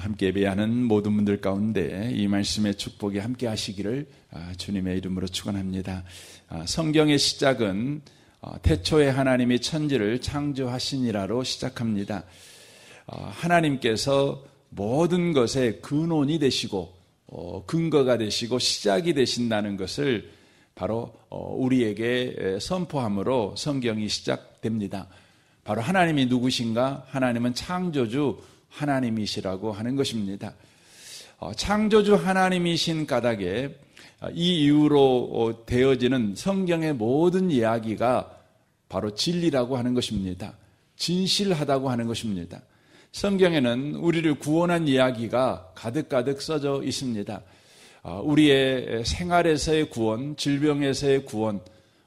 함께 예배하는 모든 분들 가운데 이 말씀의 축복이 함께 하시기를 주님의 이름으로 축원합니다. 성경의 시작은 태초에 하나님이 천지를 창조하시니라로 시작합니다. 하나님께서 모든 것의 근원이 되시고 근거가 되시고 시작이 되신다는 것을 바로 우리에게 선포함으로 성경이 시작됩니다. 바로 하나님이 누구신가? 하나님은 창조주 하나님이시라고 하는 것입니다. 창조주 하나님이신 까닭에 이 이후로 되어지는 성경의 모든 이야기가 바로 진리라고 하는 것입니다. 진실하다고 하는 것입니다. 성경에는 우리를 구원한 이야기가 가득가득 써져 있습니다. 우리의 생활에서의 구원, 질병에서의 구원,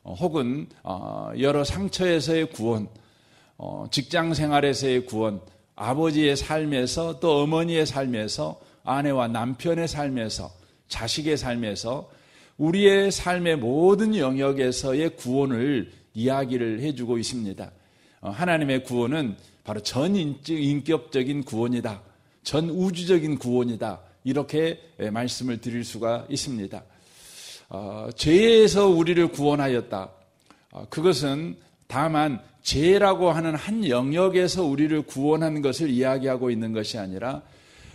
혹은 여러 상처에서의 구원, 직장 생활에서의 구원, 아버지의 삶에서 또 어머니의 삶에서 아내와 남편의 삶에서 자식의 삶에서 우리의 삶의 모든 영역에서의 구원을 이야기를 해주고 있습니다. 하나님의 구원은 바로 전인격적인 구원이다. 전우주적인 구원이다. 이렇게 말씀을 드릴 수가 있습니다. 죄에서 우리를 구원하였다. 그것은 다만 죄라고 하는 한 영역에서 우리를 구원한 것을 이야기하고 있는 것이 아니라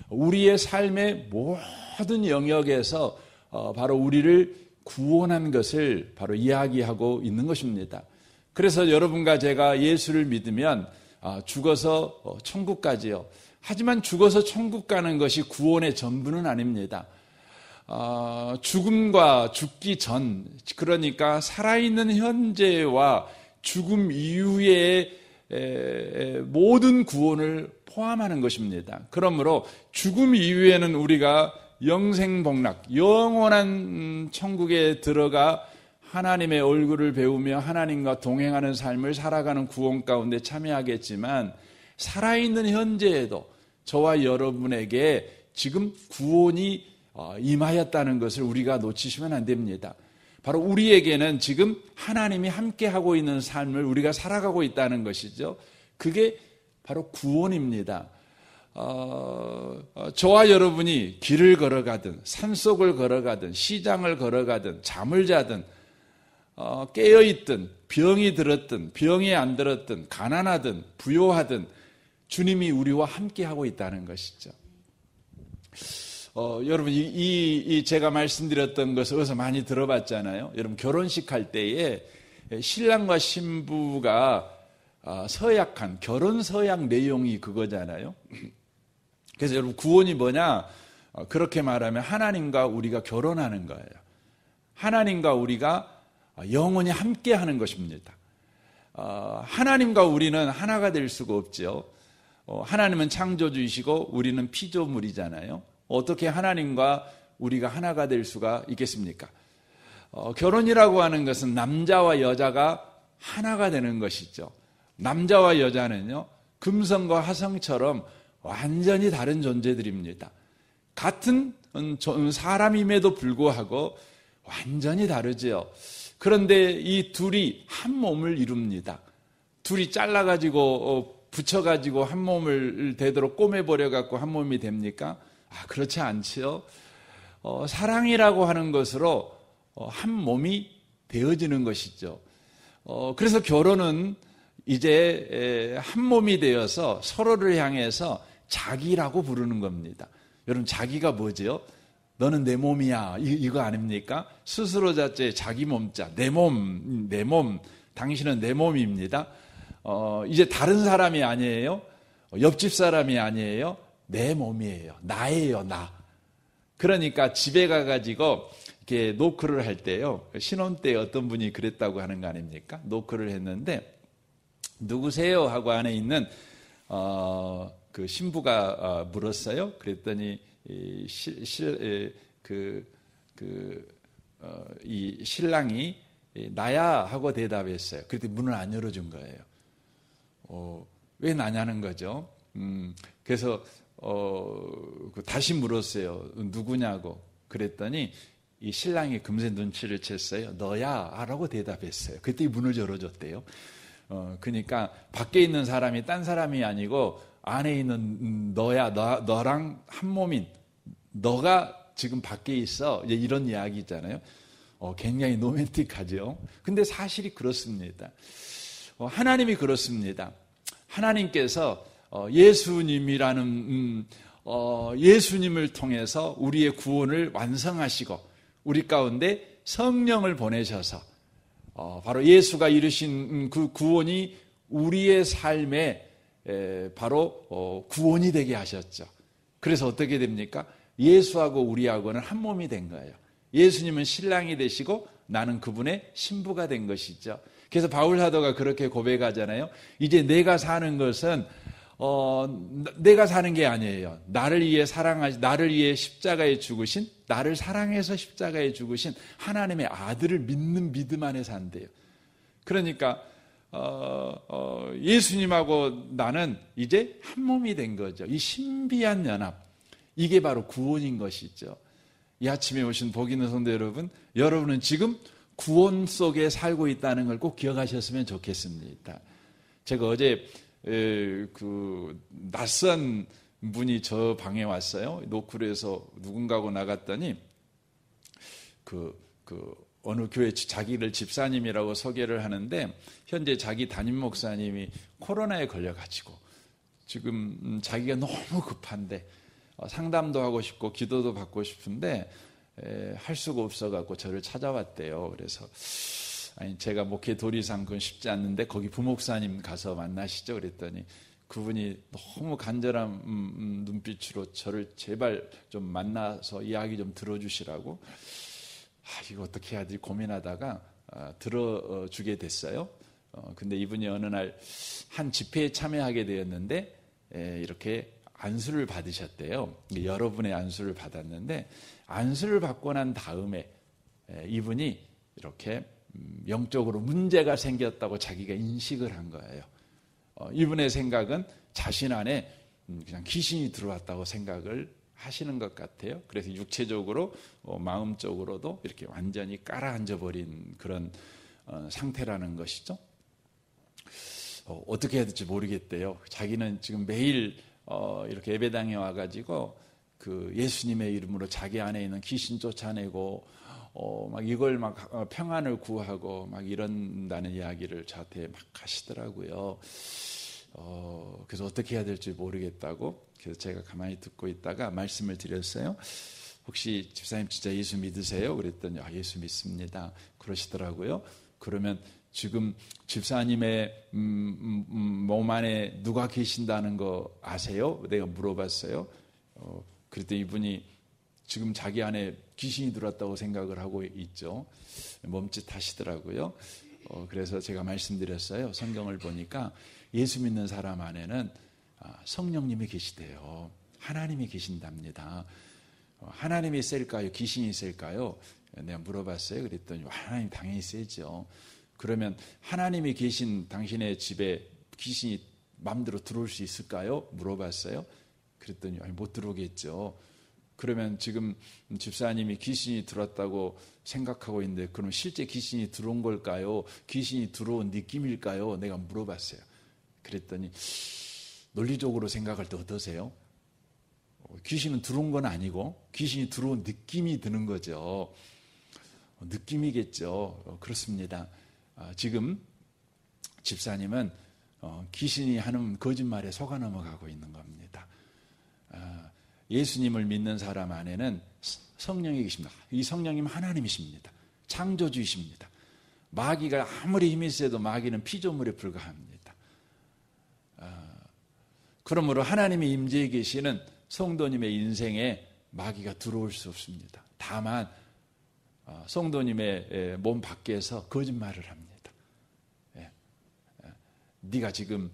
우리의 삶의 모든 영역에서 바로 우리를 구원한 것을 바로 이야기하고 있는 것입니다. 그래서 여러분과 제가 예수를 믿으면 죽어서 천국 가지요. 하지만 죽어서 천국 가는 것이 구원의 전부는 아닙니다. 죽음과 죽기 전, 그러니까 살아있는 현재와 죽음 이후의 모든 구원을 포함하는 것입니다. 그러므로 죽음 이후에는 우리가 영생복락, 영원한 천국에 들어가 하나님의 얼굴을 배우며 하나님과 동행하는 삶을 살아가는 구원 가운데 참여하겠지만 살아있는 현재에도 저와 여러분에게 지금 구원이 임하였다는 것을 우리가 놓치시면 안 됩니다. 바로 우리에게는 지금 하나님이 함께하고 있는 삶을 우리가 살아가고 있다는 것이죠. 그게 바로 구원입니다. 저와 여러분이 길을 걸어가든 산속을 걸어가든 시장을 걸어가든 잠을 자든 깨어있든 병이 들었든 병이 안 들었든 가난하든 부요하든 주님이 우리와 함께하고 있다는 것이죠. 여러분 이 제가 말씀드렸던 것을 어디서 많이 들어봤잖아요. 여러분 결혼식 할 때에 신랑과 신부가 서약한 결혼 서약 내용이 그거잖아요. 그래서 여러분 구원이 뭐냐? 그렇게 말하면 하나님과 우리가 결혼하는 거예요. 하나님과 우리가 영원히 함께하는 것입니다. 하나님과 우리는 하나가 될 수가 없죠. 하나님은 창조주이시고 우리는 피조물이잖아요. 어떻게 하나님과 우리가 하나가 될 수가 있겠습니까? 결혼이라고 하는 것은 남자와 여자가 하나가 되는 것이죠. 남자와 여자는요, 금성과 화성처럼 완전히 다른 존재들입니다. 같은 사람임에도 불구하고 완전히 다르지요. 그런데 이 둘이 한 몸을 이룹니다. 둘이 잘라가지고 붙여가지고 한 몸을 되도록 꼬매버려갖고 한 몸이 됩니까? 그렇지 않지요. 사랑이라고 하는 것으로 한 몸이 되어지는 것이죠. 그래서 결혼은 이제 한 몸이 되어서 서로를 향해서 자기라고 부르는 겁니다. 여러분 자기가 뭐지요? 너는 내 몸이야. 이거 아닙니까? 스스로 자체 자기 몸자. 내 몸. 당신은 내 몸입니다. 이제 다른 사람이 아니에요. 옆집 사람이 아니에요. 내 몸이에요. 나예요, 나. 그러니까 집에 가가지고 이렇게 노크를 할 때요. 신혼 때 어떤 분이 그랬다고 하는 거 아닙니까? 노크를 했는데 누구세요? 하고 안에 있는 그 신부가 물었어요. 그랬더니 이 신랑이 나야 하고 대답했어요. 그랬더니 문을 안 열어준 거예요. 왜 나냐는 거죠. 그래서 다시 물었어요. 누구냐고. 그랬더니 이 신랑이 금세 눈치를 챘어요. 너야 라고 대답했어요. 그때 문을 열어줬대요. 그러니까 밖에 있는 사람이 딴 사람이 아니고 안에 있는 너랑 한 몸인 너가 지금 밖에 있어. 이제 이런 이야기잖아요. 굉장히 로맨틱하죠. 근데 사실이 그렇습니다. 하나님이 그렇습니다. 하나님께서 예수님이라는 예수님을 통해서 우리의 구원을 완성하시고 우리 가운데 성령을 보내셔서 바로 예수가 이루신 그 구원이 우리의 삶에 바로 구원이 되게 하셨죠. 그래서 어떻게 됩니까? 예수하고 우리하고는 한 몸이 된 거예요. 예수님은 신랑이 되시고 나는 그분의 신부가 된 것이죠. 그래서 바울 사도가 그렇게 고백하잖아요. 이제 내가 사는 것은 내가 사는 게 아니에요. 나를 위해 십자가에 죽으신, 나를 사랑해서 십자가에 죽으신 하나님의 아들을 믿는 믿음 안에 산대요. 그러니까 예수님하고 나는 이제 한 몸이 된 거죠. 이 신비한 연합, 이게 바로 구원인 것이죠. 이 아침에 오신 복 있는 성도 여러분, 여러분은 지금 구원 속에 살고 있다는 걸 꼭 기억하셨으면 좋겠습니다. 제가 어제 낯선 분이 저 방에 왔어요. 노크루에서 누군가하고 나갔더니 어느 교회 자기를 집사님이라고 소개를 하는데 현재 자기 담임 목사님이 코로나에 걸려가지고 지금 자기가 너무 급한데 상담도 하고 싶고 기도도 받고 싶은데 할 수가 없어갖고 저를 찾아왔대요. 그래서 제가 목회 도리상 그건 쉽지 않는데 거기 부목사님 가서 만나시죠. 그랬더니 그분이 너무 간절한 눈빛으로 저를 제발 좀 만나서 이야기 좀 들어주시라고 이거 어떻게 해야 되지 고민하다가 들어주게 됐어요. 근데 이분이 어느 날 한 집회에 참여하게 되었는데 이렇게 안수를 받으셨대요. 여러분의 안수를 받았는데 안수를 받고 난 다음에 이분이 이렇게 영적으로 문제가 생겼다고 자기가 인식을 한 거예요. 이분의 생각은 자신 안에 그냥 귀신이 들어왔다고 생각을 하시는 것 같아요. 그래서 육체적으로 마음적으로도 이렇게 완전히 깔아앉아 버린 그런 상태라는 것이죠. 어떻게 해야 될지 모르겠대요. 자기는 지금 매일 이렇게 예배당에 와가지고 그 예수님의 이름으로 자기 안에 있는 귀신 쫓아내고 막 이걸 막 평안을 구하고 막 이런다는 이야기를 저한테 막 하시더라고요. 그래서 어떻게 해야 될지 모르겠다고. 그래서 제가 가만히 듣고 있다가 말씀을 드렸어요. 혹시 집사님 진짜 예수 믿으세요? 그랬더니 예수 믿습니다. 그러시더라고요. 그러면 지금 집사님의 몸 안에 누가 계신다는 거 아세요? 내가 물어봤어요. 그랬더니 이분이 지금 자기 안에 귀신이 들어왔다고 생각을 하고 있죠. 멈칫하시더라고요. 그래서 제가 말씀드렸어요. 성경을 보니까 예수 믿는 사람 안에는 성령님이 계시대요. 하나님이 계신답니다. 하나님이 있을까요? 귀신이 있을까요? 내가 물어봤어요. 그랬더니 하나님 당연히 세죠. 그러면 하나님이 계신 당신의 집에 귀신이 마음대로 들어올 수 있을까요? 물어봤어요. 그랬더니 못 들어오겠죠. 그러면 지금 집사님이 귀신이 들어왔다고 생각하고 있는데 그럼 실제 귀신이 들어온 걸까요? 귀신이 들어온 느낌일까요? 내가 물어봤어요. 그랬더니 논리적으로 생각할 때 어떠세요? 귀신은 들어온 건 아니고 귀신이 들어온 느낌이 드는 거죠. 느낌이겠죠. 그렇습니다. 지금 집사님은 귀신이 하는 거짓말에 속아 넘어가고 있는 겁니다. 예수님을 믿는 사람 안에는 성령이 계십니다. 이 성령님 하나님이십니다. 창조주이십니다. 마귀가 아무리 힘이 세도 마귀는 피조물에 불과합니다. 그러므로 하나님의 임재에 계시는 성도님의 인생에 마귀가 들어올 수 없습니다. 다만 성도님의 몸 밖에서 거짓말을 합니다. 네가 지금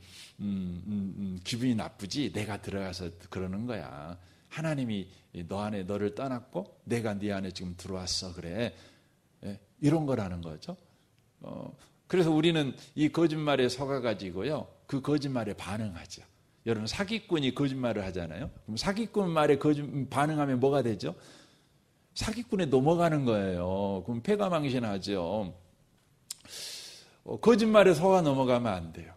기분이 나쁘지? 내가 들어가서 그러는 거야. 하나님이 너 안에 너를 떠났고 내가 네 안에 지금 들어왔어. 그래. 이런 거라는 거죠. 그래서 우리는 이 거짓말에 속아가지고요. 그 거짓말에 반응하죠. 여러분 사기꾼이 거짓말을 하잖아요. 그럼 사기꾼 말에 반응하면 뭐가 되죠? 사기꾼에 넘어가는 거예요. 그럼 패가망신하죠. 거짓말에 속아 넘어가면 안 돼요.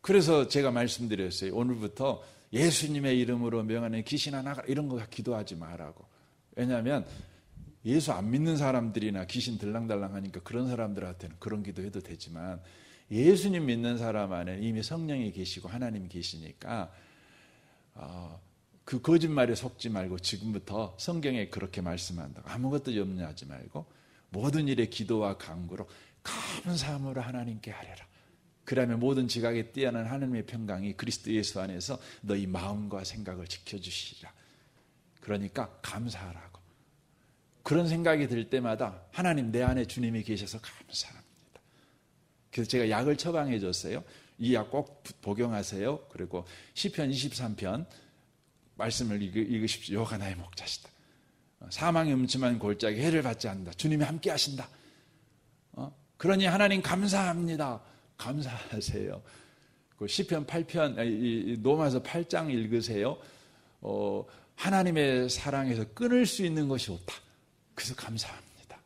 그래서 제가 말씀드렸어요. 오늘부터 예수님의 이름으로 명하는 귀신아 나가라 이런 거 기도하지 말라고. 왜냐하면 예수 안 믿는 사람들이나 귀신 들랑달랑 하니까 그런 사람들한테는 그런 기도해도 되지만 예수님 믿는 사람 안에 이미 성령이 계시고 하나님이 계시니까 그 거짓말에 속지 말고 지금부터 성경에 그렇게 말씀한다. 아무것도 염려하지 말고 모든 일에 기도와 간구로 감사함으로 하나님께 하려라. 그러면 모든 지각에 뛰어난 하나님의 평강이 그리스도 예수 안에서 너희 마음과 생각을 지켜주시리라. 그러니까 감사하라고. 그런 생각이 들 때마다 하나님 내 안에 주님이 계셔서 감사합니다. 그래서 제가 약을 처방해 줬어요. 이 약 꼭 복용하세요. 그리고 시편 23편 말씀을 읽으십시오. 여호와가 나의 목자시다. 사망의 음침한 골짜기 해를 받지 않는다. 주님이 함께 하신다. 그러니 하나님 감사합니다. 감사하세요. 그 시편 8편 로마서 8장 읽으세요. 하나님의 사랑에서 끊을 수 있는 것이 없다. 그래서 감사합니다.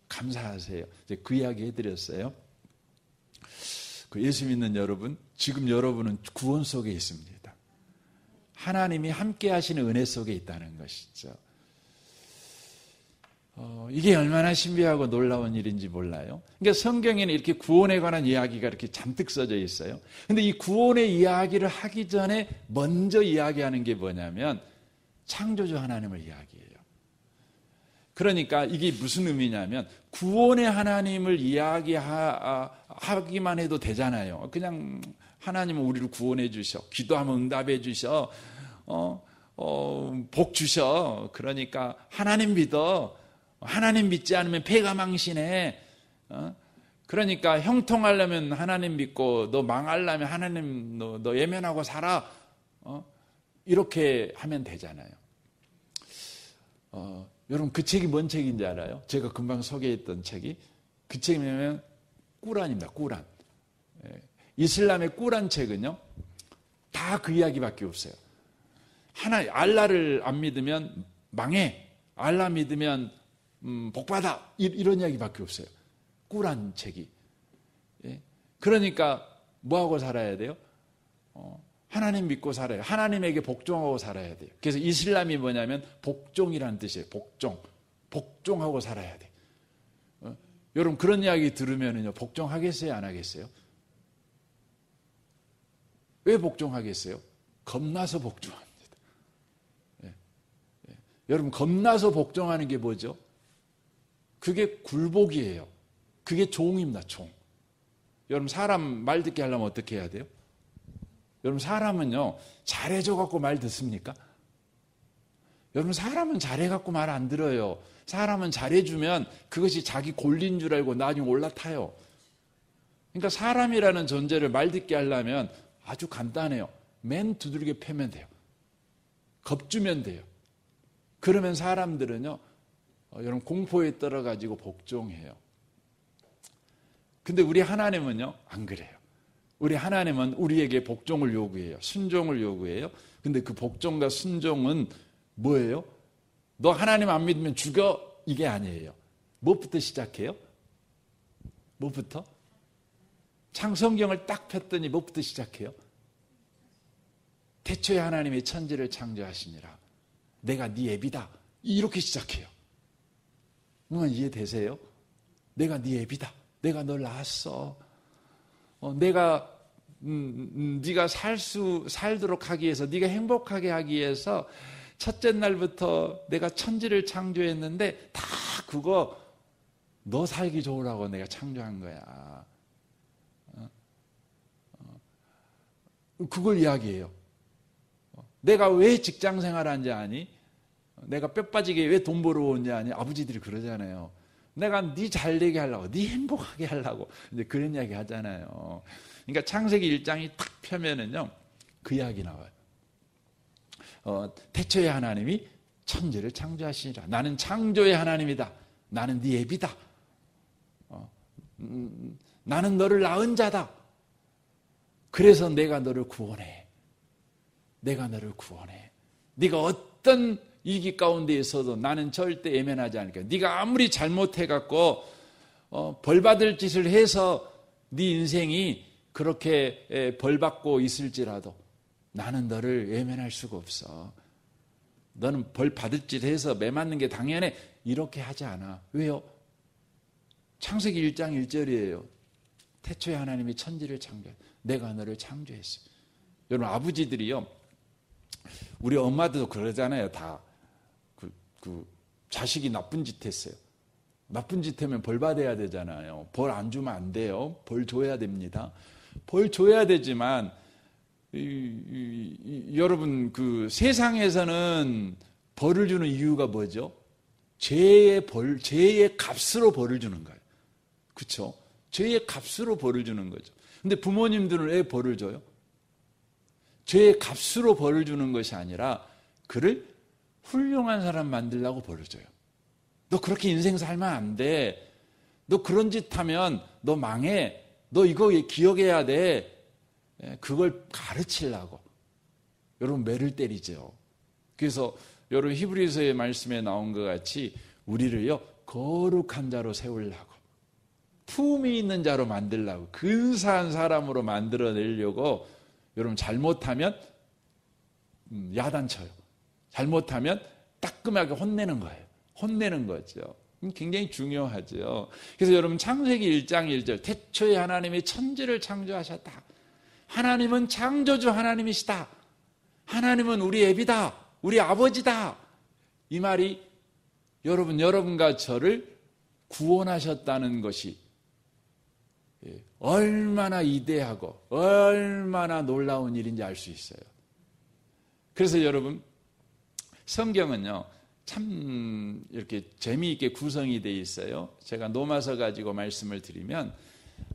감사하세요. 그 이야기 해드렸어요. 그 예수 믿는 여러분, 지금 여러분은 구원 속에 있습니다. 하나님이 함께 하시는 은혜 속에 있다는 것이죠. 이게 얼마나 신비하고 놀라운 일인지 몰라요. 그러니까 성경에는 이렇게 구원에 관한 이야기가 이렇게 잔뜩 써져 있어요. 근데 이 구원의 이야기를 하기 전에 먼저 이야기하는 게 뭐냐면 창조주 하나님을 이야기해요. 그러니까 이게 무슨 의미냐면 구원의 하나님을 이야기하기만 해도 되잖아요. 그냥 하나님은 우리를 구원해 주셔. 기도하면 응답해 주셔. 복 주셔. 그러니까 하나님 믿어. 하나님 믿지 않으면 배가 망신해. 그러니까 형통하려면 하나님 믿고 너 망하려면 하나님 너 예면하고 살아. 이렇게 하면 되잖아요. 여러분 그 책이 뭔 책인지 알아요? 제가 금방 소개했던 책이 그 책이 뭐냐면 꾸란입니다. 꾸란. 이슬람의 꾸란 책은요 다 그 이야기밖에 없어요. 알라를 안 믿으면 망해. 알라 믿으면 복받아. 이런 이야기밖에 없어요. 꾸란 책이. 그러니까 뭐하고 살아야 돼요? 하나님 믿고 살아요. 하나님에게 복종하고 살아야 돼요. 그래서 이슬람이 뭐냐면 복종이라는 뜻이에요. 복종하고 살아야 돼요. 여러분 그런 이야기 들으면요 복종하겠어요? 안 하겠어요? 왜 복종하겠어요? 겁나서 복종합니다. 여러분 겁나서 복종하는 게 뭐죠? 그게 굴복이에요. 그게 종입니다. 종. 여러분 사람 말 듣게 하려면 어떻게 해야 돼요? 여러분 사람은요 잘해줘 갖고 말 듣습니까? 여러분 사람은 잘해갖고 말 안 들어요. 사람은 잘해주면 그것이 자기 권리인 줄 알고 나중에 올라타요. 그러니까 사람이라는 존재를 말 듣게 하려면 아주 간단해요. 맨 두들겨 패면 돼요. 겁주면 돼요. 그러면 사람들은요 여러분 공포에 떨어가지고 복종해요. 근데 우리 하나님은요 안 그래요. 우리 하나님은 우리에게 복종을 요구해요. 순종을 요구해요. 근데 그 복종과 순종은 뭐예요? 너 하나님 안 믿으면 죽여. 이게 아니에요. 무엇부터 시작해요? 무엇부터? 창성경을 딱 폈더니 무엇부터 시작해요? 태초에 하나님이 천지를 창조하시니라. 내가 네 애비다. 이렇게 시작해요. 이해되세요? 내가 네 애비다. 내가 널 낳았어. 내가 네가 살도록 하기 위해서, 네가 행복하게 하기 위해서 첫째 날부터 내가 천지를 창조했는데 다 그거 너 살기 좋으라고 내가 창조한 거야. 그걸 이야기해요. 내가 왜 직장 생활하는지 아니? 내가 뼈 빠지게 왜 돈 벌어 오는지 아니? 아버지들이 그러잖아요. 내가 네 잘되게 하려고, 네 행복하게 하려고. 이제 그런 이야기 하잖아요. 그러니까 창세기 1장이 딱 펴면은요, 그 이야기 나와요. 태초에 하나님이 천지를 창조하시니라. 나는 창조의 하나님이다. 나는 네 애비다. 나는 너를 낳은 자다. 그래서 내가 너를 구원해. 내가 너를 구원해. 네가 어떤 위기 가운데 있어도 나는 절대 예면하지 않을까. 네가 아무리 잘못해갖고 벌받을 짓을 해서 네 인생이 그렇게 벌받고 있을지라도 나는 너를 외면할 수가 없어. 너는 벌 받을 짓 해서 매 맞는 게 당연해. 이렇게 하지 않아. 왜요? 창세기 1장 1절이에요. 태초에 하나님이 천지를 창조해. 내가 너를 창조했어. 여러분, 아버지들이요, 우리 엄마들도 그러잖아요. 다 자식이 나쁜 짓 했어요. 나쁜 짓 하면 벌 받아야 되잖아요. 벌 안 주면 안 돼요. 벌 줘야 됩니다. 벌 줘야 되지만 여러분, 그 세상에서는 벌을 주는 이유가 뭐죠? 죄의 값으로 벌을 주는 거예요. 그렇죠? 죄의 값으로 벌을 주는 거죠. 근데 부모님들은 왜 벌을 줘요? 죄의 값으로 벌을 주는 것이 아니라 그를 훌륭한 사람 만들려고 벌을 줘요. 너 그렇게 인생 살면 안 돼. 너 그런 짓 하면 너 망해. 너 이거 기억해야 돼. 그걸 가르치려고. 여러분, 매를 때리죠. 그래서 여러분, 히브리서의 말씀에 나온 것 같이 우리를요, 거룩한 자로 세우려고, 품이 있는 자로 만들려고, 근사한 사람으로 만들어내려고. 여러분, 잘못하면 야단쳐요. 잘못하면 따끔하게 혼내는 거예요. 혼내는 거죠. 굉장히 중요하죠. 그래서 여러분, 창세기 1장 1절, 태초에 하나님이 천지를 창조하셨다. 하나님은 창조주 하나님이시다. 하나님은 우리 애비다. 우리 아버지다. 이 말이 여러분과 저를 구원하셨다는 것이 얼마나 이대하고 얼마나 놀라운 일인지 알 수 있어요. 그래서 여러분, 성경은요, 참 이렇게 재미있게 구성이 되어 있어요. 제가 노마서 가지고 말씀을 드리면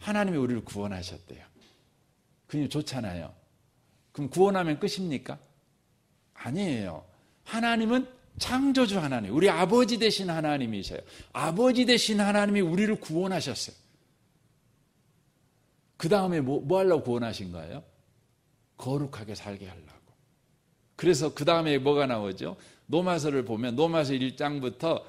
하나님이 우리를 구원하셨대요. 그냥 좋잖아요. 그럼 구원하면 끝입니까? 아니에요. 하나님은 창조주 하나님, 우리 아버지 되신 하나님이세요. 아버지 되신 하나님이 우리를 구원하셨어요. 그 다음에 뭐 하려고 구원하신 거예요? 거룩하게 살게 하려고. 그래서 그 다음에 뭐가 나오죠? 노마서를 보면 노마서 1장부터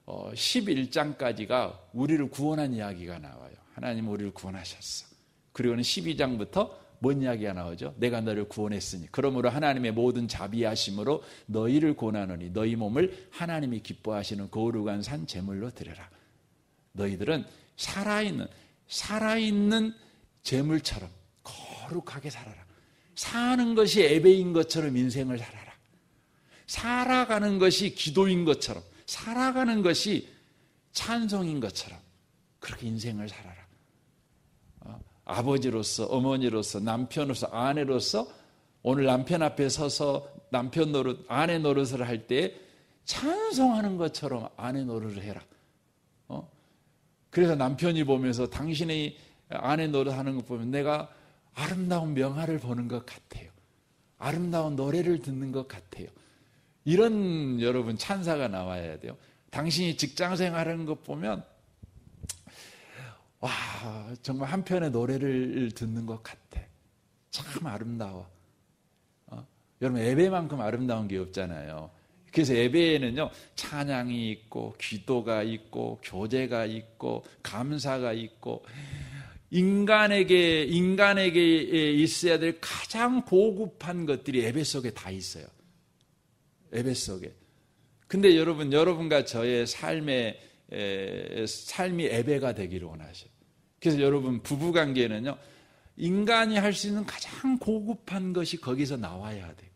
11장까지가 우리를 구원한 이야기가 나와요. 하나님은 우리를 구원하셨어. 그리고는 12장부터 뭔 이야기가 나오죠? 내가 너를 구원했으니 그러므로 하나님의 모든 자비하심으로 너희를 구원하노니 너희 몸을 하나님이 기뻐하시는 거룩한 산 제물로 드려라. 너희들은 살아있는 제물처럼 거룩하게 살아라. 사는 것이 예배인 것처럼 인생을 살아라. 살아가는 것이 기도인 것처럼, 살아가는 것이 찬송인 것처럼 그렇게 인생을 살아라. 아버지로서, 어머니로서, 남편으로서, 아내로서 오늘 남편 앞에 서서 남편 노릇, 아내 노릇을 할 때 찬송하는 것처럼 아내 노릇을 해라. 그래서 남편이 보면서 당신의 아내 노릇하는 것 보면 내가 아름다운 명화를 보는 것 같아요. 아름다운 노래를 듣는 것 같아요. 이런 여러분 찬사가 나와야 돼요. 당신이 직장생활하는 것 보면 와, 정말 한편의 노래를 듣는 것 같아. 참 아름다워. 여러분, 예배만큼 아름다운 게 없잖아요. 그래서 예배에는요, 찬양이 있고, 기도가 있고, 교제가 있고, 감사가 있고, 인간에게 있어야 될 가장 고급한 것들이 예배 속에 다 있어요. 예배 속에. 근데 여러분과 저의 삶이 예배가 되기를 원하셔요. 그래서 여러분, 부부관계는요, 인간이 할 수 있는 가장 고급한 것이 거기서 나와야 돼요.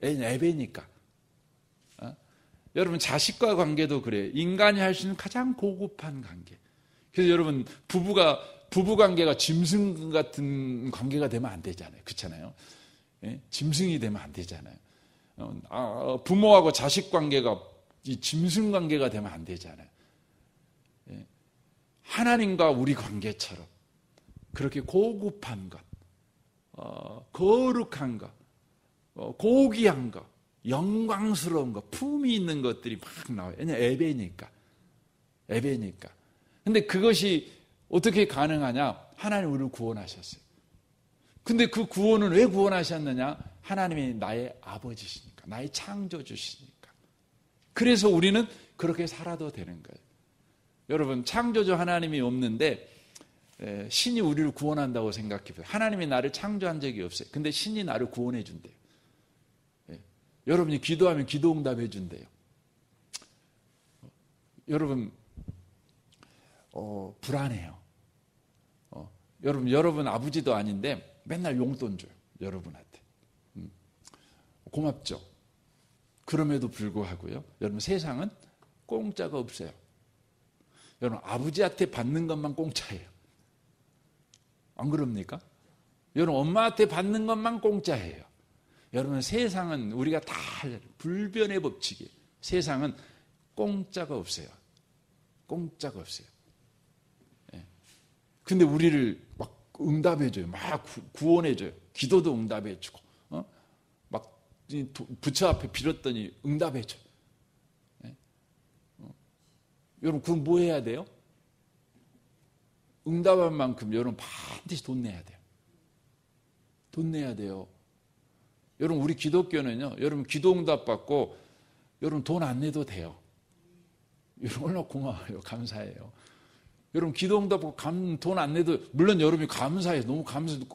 예배니까. 여러분, 자식과 관계도 그래요. 인간이 할 수 있는 가장 고급한 관계. 그래서 여러분, 부부관계가 짐승 같은 관계가 되면 안 되잖아요. 그렇잖아요. 예? 짐승이 되면 안 되잖아요. 부모하고 자식 관계가 이 짐승 관계가 되면 안 되잖아요. 예? 하나님과 우리 관계처럼 그렇게 고급한 것, 거룩한 것, 고귀한 것, 영광스러운 것, 품이 있는 것들이 막 나와요. 왜냐하면 예배니까. 근데 그것이 어떻게 가능하냐? 하나님 우리를 구원하셨어요. 근데 그 구원은 왜 구원하셨느냐? 하나님이 나의 아버지시니까, 나의 창조주시니까. 그래서 우리는 그렇게 살아도 되는 거예요. 여러분, 창조주 하나님이 없는데 신이 우리를 구원한다고 생각해봐요. 하나님이 나를 창조한 적이 없어요. 근데 신이 나를 구원해 준대요. 여러분이 기도하면 기도 응답해 준대요. 여러분 불안해요. 여러분 아버지도 아닌데 맨날 용돈 줘요. 여러분한테. 고맙죠. 그럼에도 불구하고요. 여러분 세상은 공짜가 없어요. 여러분 아버지한테 받는 것만 공짜예요. 안 그럽니까? 여러분 엄마한테 받는 것만 공짜예요. 여러분 세상은 우리가 다 불변의 법칙이에요. 세상은 공짜가 없어요. 공짜가 없어요. 근데 우리를 막 응답해줘요. 막 구원해줘요. 기도도 응답해주고, 막 부처 앞에 빌었더니 응답해줘요. 여러분, 그럼 뭐 해야 돼요? 응답한 만큼 여러분 반드시 돈 내야 돼요. 돈 내야 돼요. 여러분, 우리 기독교는요, 여러분 기도 응답 받고, 여러분 돈 안 내도 돼요. 여러분 얼마나 고마워요. 감사해요. 여러분 기도 응답 받고 돈 안 내도, 물론 여러분이 감사해요. 너무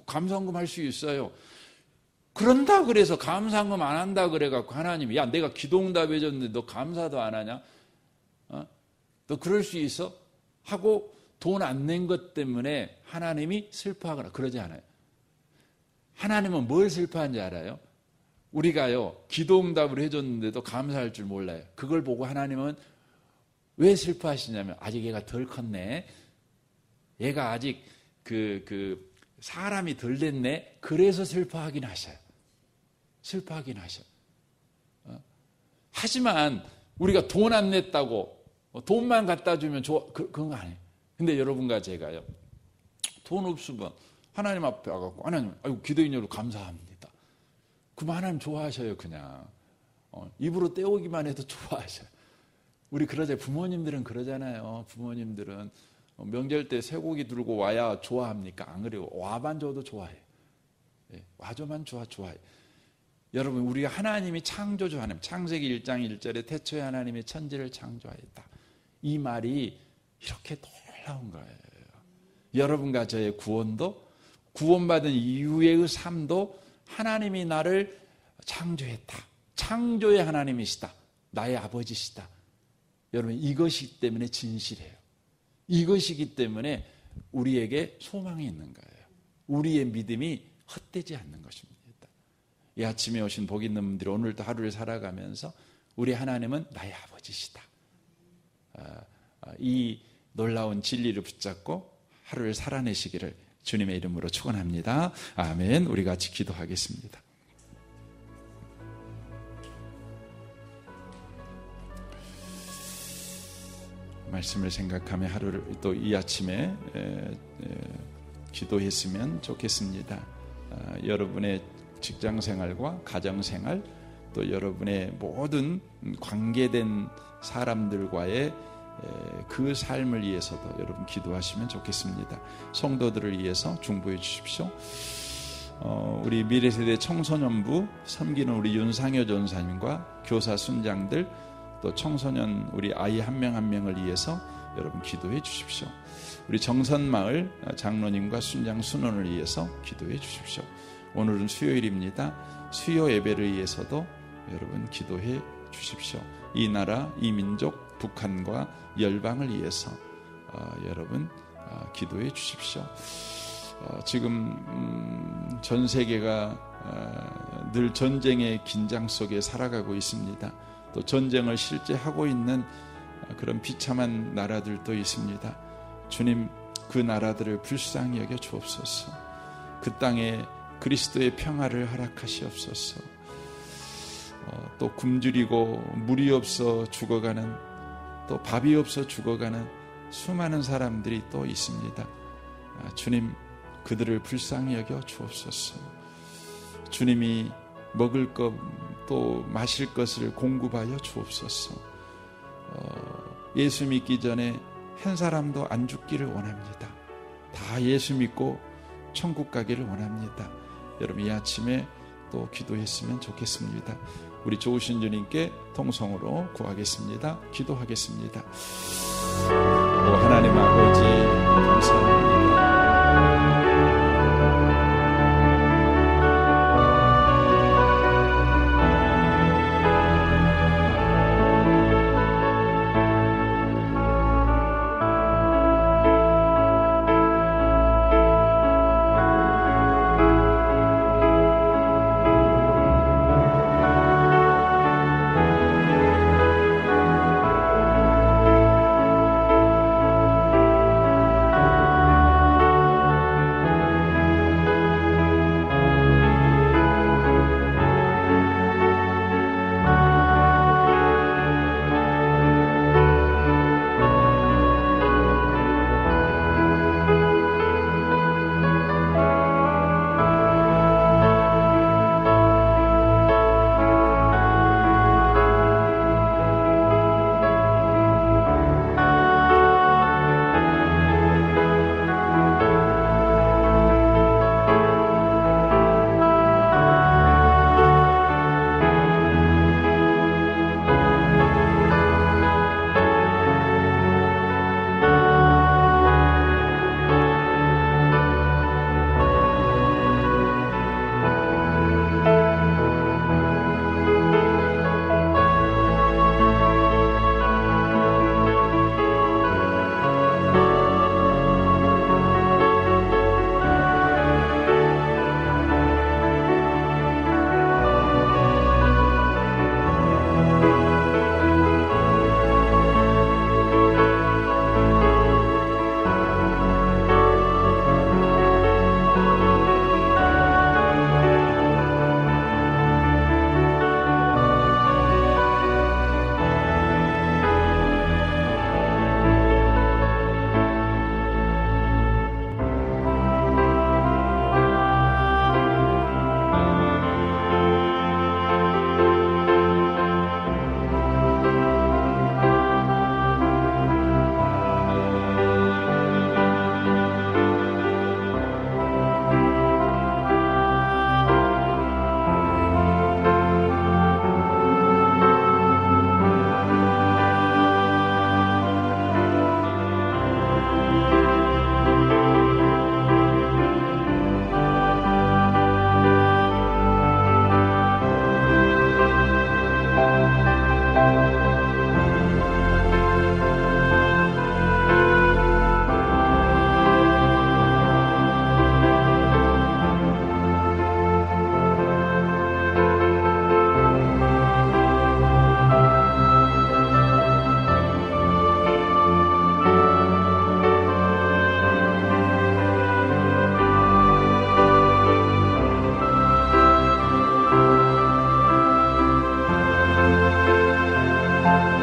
감사한금 할 수 있어요. 그런다 그래서 감사한금 안 한다 그래갖고 하나님이, 야, 내가 기도 응답 해줬는데 너 감사도 안 하냐? 너 그럴 수 있어? 하고 돈 안 낸 것 때문에 하나님이 슬퍼하거나 그러지 않아요. 하나님은 뭘 슬퍼하는지 알아요? 우리가요, 기도 응답을 해줬는데도 감사할 줄 몰라요. 그걸 보고 하나님은 왜 슬퍼하시냐면, 아직 얘가 덜 컸네. 얘가 아직 사람이 덜 됐네. 그래서 슬퍼하긴 하셔요. 슬퍼하긴 하셔요. 하지만 우리가 돈 안 냈다고 돈만 갖다 주면 그런 거 아니에요. 근데 여러분과 제가요, 돈 없으면 하나님 앞에 와갖고, 하나님, 아이고, 기도인 여러분 감사합니다. 그럼 하나님 좋아하셔요, 그냥. 입으로 떼오기만 해도 좋아하셔요. 우리 그러잖아요. 부모님들은 그러잖아요. 부모님들은 명절 때 쇠고기 들고 와야 좋아합니까? 안 그래요. 와만 줘도 좋아해요. 와줘만 좋아해요. 여러분, 우리가 하나님이 창조주 하나님, 창세기 1장 1절에 태초에 하나님이 천지를 창조하였다. 이 말이 이렇게 놀라운 거예요. 여러분과 저의 구원도, 구원받은 이후의 삶도 하나님이 나를 창조했다. 창조의 하나님이시다. 나의 아버지시다. 여러분, 이것이기 때문에 진실해요. 이것이기 때문에 우리에게 소망이 있는 거예요. 우리의 믿음이 헛되지 않는 것입니다. 이 아침에 오신 복 있는 분들이 오늘도 하루를 살아가면서 우리 하나님은 나의 아버지시다. 이 놀라운 진리를 붙잡고 하루를 살아내시기를 주님의 이름으로 축원합니다. 아멘. 우리 같이 기도하겠습니다. 말씀을 생각하며 하루를 또 이 아침에 기도했으면 좋겠습니다. 여러분의 직장생활과 가정생활, 또 여러분의 모든 관계된 사람들과의 그 삶을 위해서도 여러분 기도하시면 좋겠습니다. 성도들을 위해서 중보해 주십시오. 우리 미래세대 청소년부 섬기는 우리 윤상효 전사님과 교사 순장들, 또 청소년 우리 아이 한 명 한 명을 위해서 여러분 기도해 주십시오. 우리 정선마을 장로님과 순장 순원을 위해서 기도해 주십시오. 오늘은 수요일입니다. 수요 예배를 위해서도 여러분 기도해 주십시오. 이 나라, 이 민족, 북한과 열방을 위해서 여러분 기도해 주십시오. 지금 전 세계가 늘 전쟁의 긴장 속에 살아가고 있습니다. 또 전쟁을 실제 하고 있는 그런 비참한 나라들도 있습니다. 주님, 그 나라들을 불쌍히 여겨 주옵소서. 그 땅에 그리스도의 평화를 허락하시옵소서. 또 굶주리고 물이 없어 죽어가는, 또 밥이 없어 죽어가는 수많은 사람들이 또 있습니다. 주님, 그들을 불쌍히 여겨 주옵소서. 주님이 먹을 것 또 마실 것을 공급하여 주옵소서. 예수 믿기 전에 한 사람도 안 죽기를 원합니다. 다 예수 믿고 천국 가기를 원합니다. 여러분, 이 아침에 또 기도했으면 좋겠습니다. 우리 좋으신 주님께 통성으로 구하겠습니다. 기도하겠습니다. 오 하나님 아버지, 감사합니다. 주십시오.